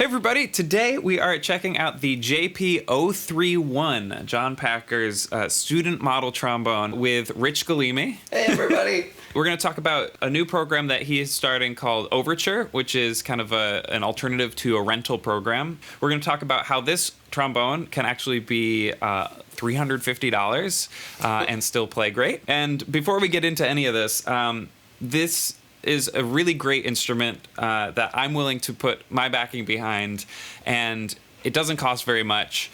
Hey everybody, today we are checking out the JP031, John Packer's student model trombone with Rich Galimi. Hey everybody. We're going to talk about a new program that he is starting called Overture, which is kind of an alternative to a rental program. We're going to talk about how this trombone can actually be $350 and still play great. And before we get into any of this, this is a really great instrument that I'm willing to put my backing behind, and it doesn't cost very much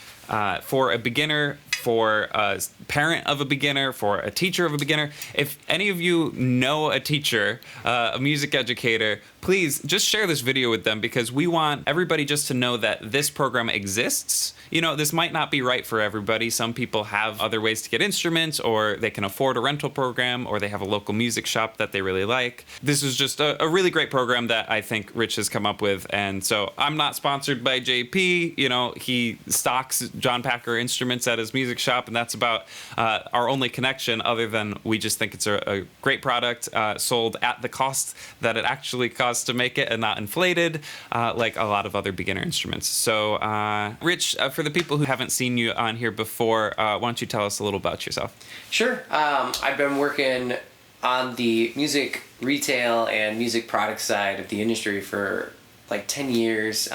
for a beginner, for a parent of a beginner, for a teacher of a beginner. If any of you know a teacher, a music educator, please just share this video with them, because we want everybody just to know that this program exists. You know, this might not be right for everybody. Some people have other ways to get instruments, or they can afford a rental program, or they have a local music shop that they really like. This is just a really great program that I think Rich has come up with. And so I'm not sponsored by JP. You know, he stocks John Packer instruments at his music shop, and that's about our only connection, other than we just think it's a great product sold at the cost that it actually costs to make it, and not inflated like a lot of other beginner instruments. So Rich, for the people who haven't seen you on here before, why don't you tell us a little about yourself? Sure. I've been working on the music retail and music product side of the industry for like 10 years.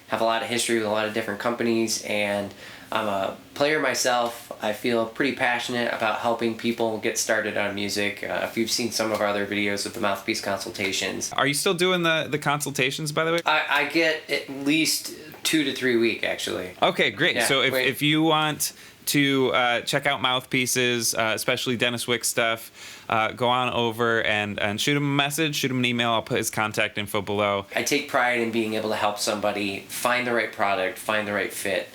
Have a lot of history with a lot of different companies, and I'm a player myself. I feel pretty passionate about helping people get started on music. If you've seen some of our other videos with the mouthpiece consultations. Are you still doing the consultations, by the way? I get at least 2 to 3 weeks, actually. Okay, great. Yeah, so if you want to check out mouthpieces, especially Dennis Wick stuff, go on over and shoot him a message, shoot him an email. I'll put his contact info below. I take pride in being able to help somebody find the right product, find the right fit.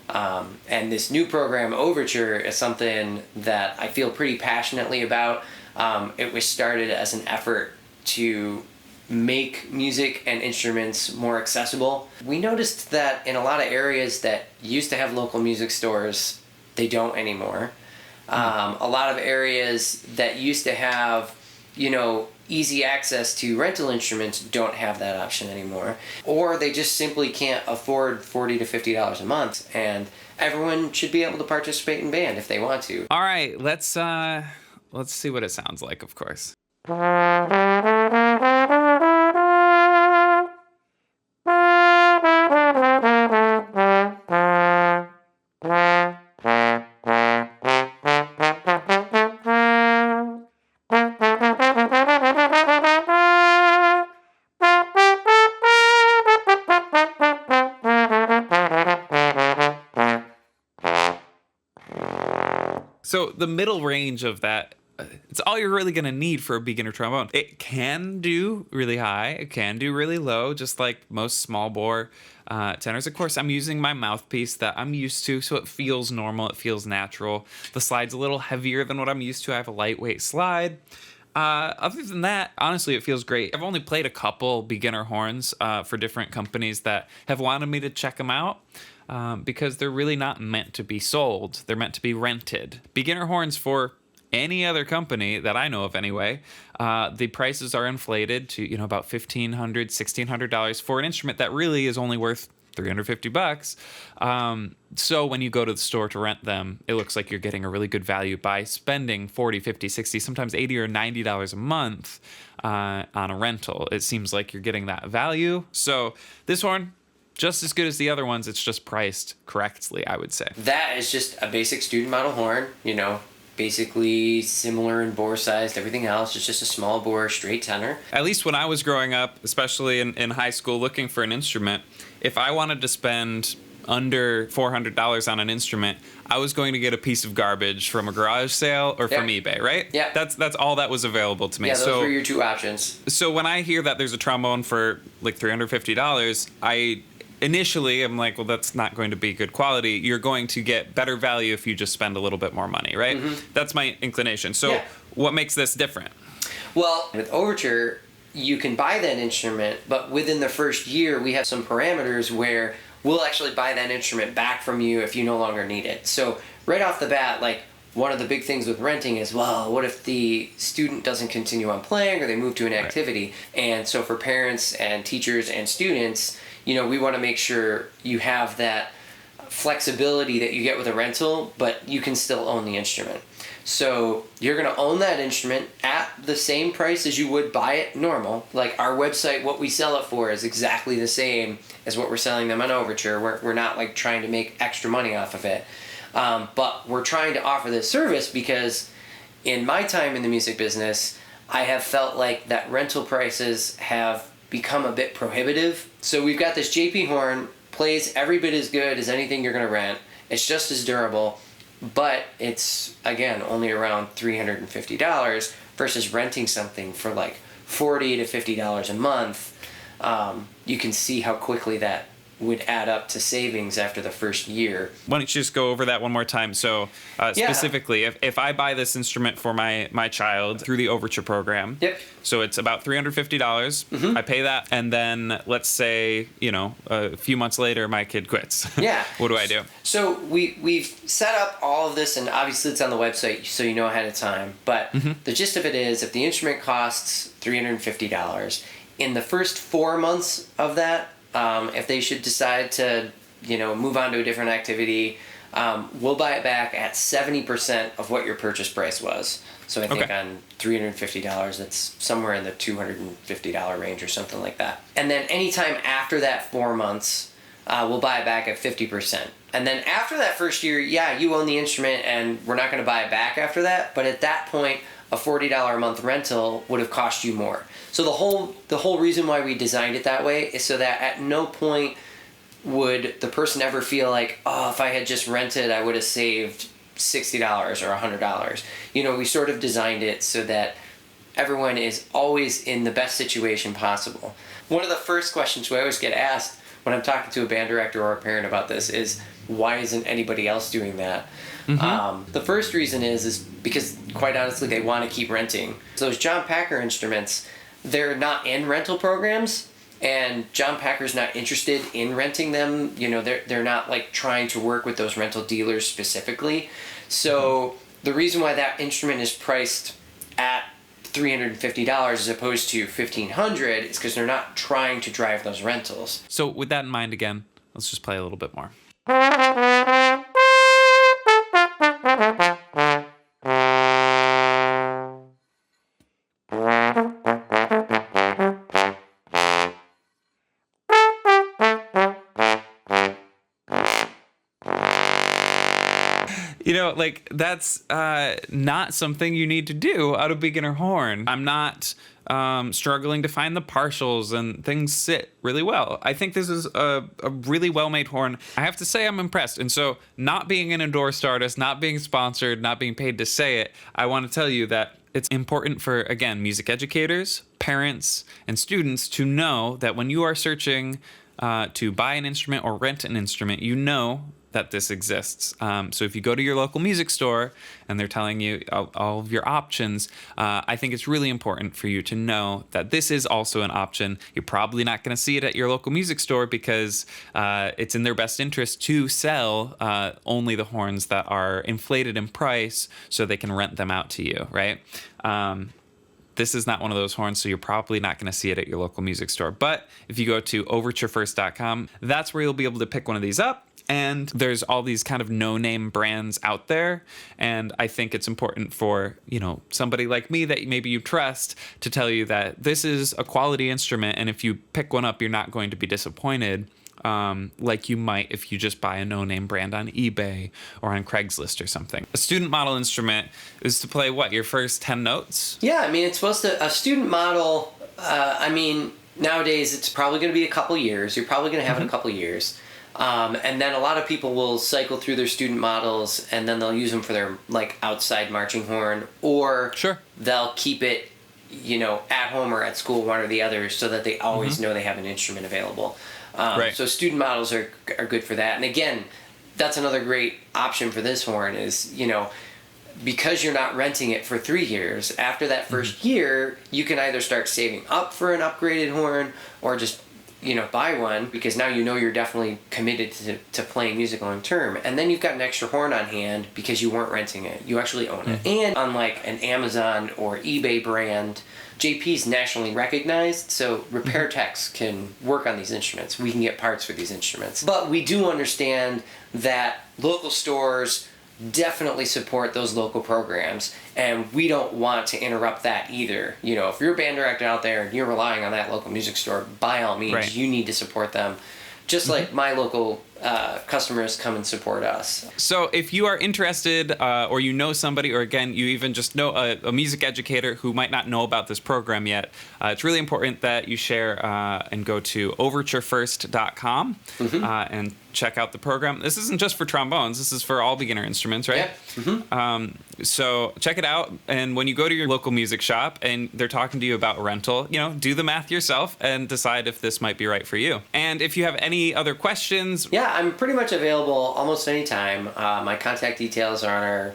And this new program, Overture, is something that I feel pretty passionately about. It was started as an effort to make music and instruments more accessible. We noticed that in a lot of areas that used to have local music stores, they don't anymore. A lot of areas that used to have, easy access to rental instruments don't have that option anymore. Or they just simply can't afford $40 to $50 a month. And everyone should be able to participate in band if they want to. All right, let's see what it sounds like, of course. So the middle range of that, it's all you're really going to need for a beginner trombone. It can do really high, it can do really low, just like most small bore tenors. Of course, I'm using my mouthpiece that I'm used to, so it feels normal, it feels natural. The slide's a little heavier than what I'm used to. I have a lightweight slide. Other than that, honestly, it feels great. I've only played a couple beginner horns for different companies that have wanted me to check them out. Because they're really not meant to be sold. They're meant to be rented. Beginner horns for any other company that I know of anyway, the prices are inflated to, about $1,500, $1,600 for an instrument that really is only worth $350. So when you go to the store to rent them, it looks like you're getting a really good value by spending $40, $50, $60, sometimes $80 or $90 a month on a rental. It seems like you're getting that value. So this horn, just as good as the other ones, it's just priced correctly, I would say. That is just a basic student model horn, basically similar in bore size to everything else. It's just a small bore, straight tenor. At least when I was growing up, especially in high school, looking for an instrument, if I wanted to spend under $400 on an instrument, I was going to get a piece of garbage from a garage sale or from eBay, right? Yeah. That's all that was available to me. Yeah, those were your two options. So when I hear that there's a trombone for like $350, initially, I'm like, well, that's not going to be good quality. You're going to get better value if you just spend a little bit more money, right? Mm-hmm. That's my inclination. So what makes this different? Well, with Overture, you can buy that instrument, but within the first year, we have some parameters where we'll actually buy that instrument back from you if you no longer need it. So right off the bat, like, one of the big things with renting is, well, what if the student doesn't continue on playing or they move to an activity? And so for parents and teachers and students, we want to make sure you have that flexibility that you get with a rental, but you can still own the instrument. So you're going to own that instrument at the same price as you would buy it normal. Like our website, what we sell it for is exactly the same as what we're selling them on Overture. We're not like trying to make extra money off of it. But we're trying to offer this service because in my time in the music business, I have felt like that rental prices have become a bit prohibitive. So we've got this JP horn, plays every bit as good as anything you're going to rent. It's just as durable, but it's, again, only around $350 versus renting something for like $40 to $50 a month. You can see how quickly that would add up to savings after the first year. Why don't you just go over that one more time? So specifically, if I buy this instrument for my child through the Overture program, Yep. So it's about $350. Mm-hmm. I pay that, and then let's say, a few months later, my kid quits. Yeah. What do I do? So we've set up all of this, and obviously it's on the website, so you know ahead of time. But the gist of it is, if the instrument costs $350, in the first 4 months of that, if they should decide to, move on to a different activity, we'll buy it back at 70% of what your purchase price was. So I think on $350, that's somewhere in the $250 range or something like that. And then anytime after that 4 months, we'll buy it back at 50%. And then after that first year, you own the instrument and we're not going to buy it back after that. But at that point, a $40 a month rental would have cost you more. So the whole reason why we designed it that way is so that at no point would the person ever feel like, oh, if I had just rented, I would have saved $60 or $100. We sort of designed it so that everyone is always in the best situation possible. One of the first questions we always get asked when I'm talking to a band director or a parent about this is, why isn't anybody else doing that? Mm-hmm. The first reason is because, quite honestly, they want to keep renting. So those John Packer instruments, they're not in rental programs, and John Packer's not interested in renting them. They're not like trying to work with those rental dealers specifically. So the reason why that instrument is priced at $350 as opposed to $1,500 is because they're not trying to drive those rentals. So with that in mind, again, let's just play a little bit more. That's not something you need to do out of beginner horn. I'm not struggling to find the partials, and things sit really well. I think this is a really well-made horn. I have to say I'm impressed. And so, not being an endorsed artist, not being sponsored, not being paid to say it, I want to tell you that it's important for, again, music educators, parents, and students to know that when you are searching to buy an instrument or rent an instrument, that this exists. So if you go to your local music store and they're telling you all of your options, I think it's really important for you to know that this is also an option. You're probably not going to see it at your local music store because it's in their best interest to sell only the horns that are inflated in price so they can rent them out to you, right? This is not one of those horns, so you're probably not going to see it at your local music store. But if you go to overturefirst.com, that's where you'll be able to pick one of these up. And there's all these kind of no-name brands out there. And I think it's important for, somebody like me that maybe you trust to tell you that this is a quality instrument. And if you pick one up, you're not going to be disappointed like you might if you just buy a no-name brand on eBay or on Craigslist or something. A student model instrument is to play, your first 10 notes? Yeah, it's supposed to, a student model, nowadays it's probably going to be a couple years. You're probably going to have it a couple years. And then a lot of people will cycle through their student models and then they'll use them for their outside marching horn, or they'll keep it, at home or at school, one or the other, so that they always know they have an instrument available. So student models are good for that. And again, that's another great option for this horn is, because you're not renting it for 3 years, after that first year, you can either start saving up for an upgraded horn or just buy one, because now you're definitely committed to playing music long term. And then you've got an extra horn on hand because you weren't renting it. You actually own it. And unlike an Amazon or eBay brand, JP's nationally recognized, so repair techs can work on these instruments. We can get parts for these instruments. But we do understand that local stores definitely support those local programs, and we don't want to interrupt that either. If you're a band director out there and you're relying on that local music store, by all means, right. You need to support them. Just like my local customers come and support us. So if you are interested, or you know somebody, or again, you even just know a music educator who might not know about this program yet, it's really important that you share and go to overturefirst.com and check out the program. This isn't just for trombones. This is for all beginner instruments, right? Yeah. So check it out. And when you go to your local music shop and they're talking to you about rental, do the math yourself and decide if this might be right for you. And if you have any other questions... Yeah, I'm pretty much available almost any time. My contact details are on our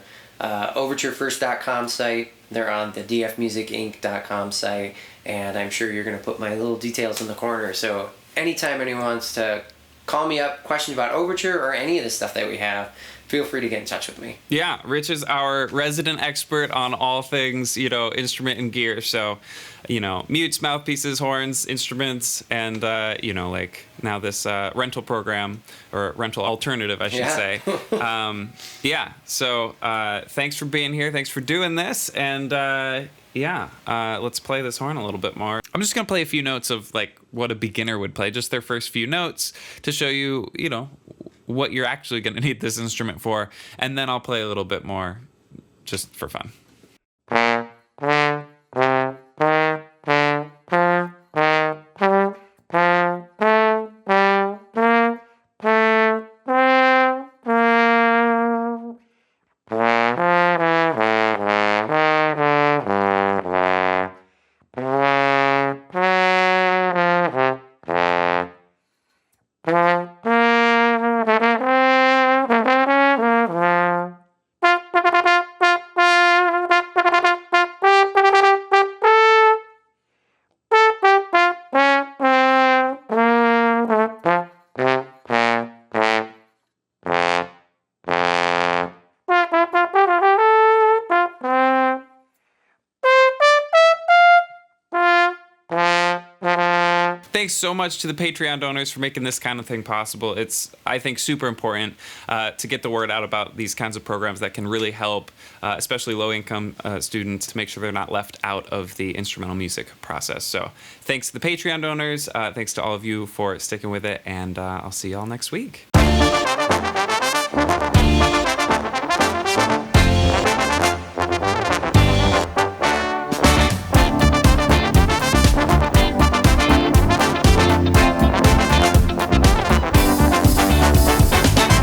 overturefirst.com site. They're on the dfmusicinc.com site. And I'm sure you're going to put my little details in the corner. So anytime anyone wants to call me up, questions about Overture or any of the stuff that we have, feel free to get in touch with me. Yeah, Rich is our resident expert on all things, instrument and gear. So, mutes, mouthpieces, horns, instruments, and, now this rental program, or rental alternative, I should say. So thanks for being here. Thanks for doing this. And, let's play this horn a little bit more. I'm just going to play a few notes of, what a beginner would play, just their first few notes to show you, what you're actually going to need this instrument for, and then I'll play a little bit more just for fun. Thanks so much to the Patreon donors for making this kind of thing possible. It's, I think, super important to get the word out about these kinds of programs that can really help, especially low-income students, to make sure they're not left out of the instrumental music process. So thanks to the Patreon donors. Thanks to all of you for sticking with it, and I'll see you all next week.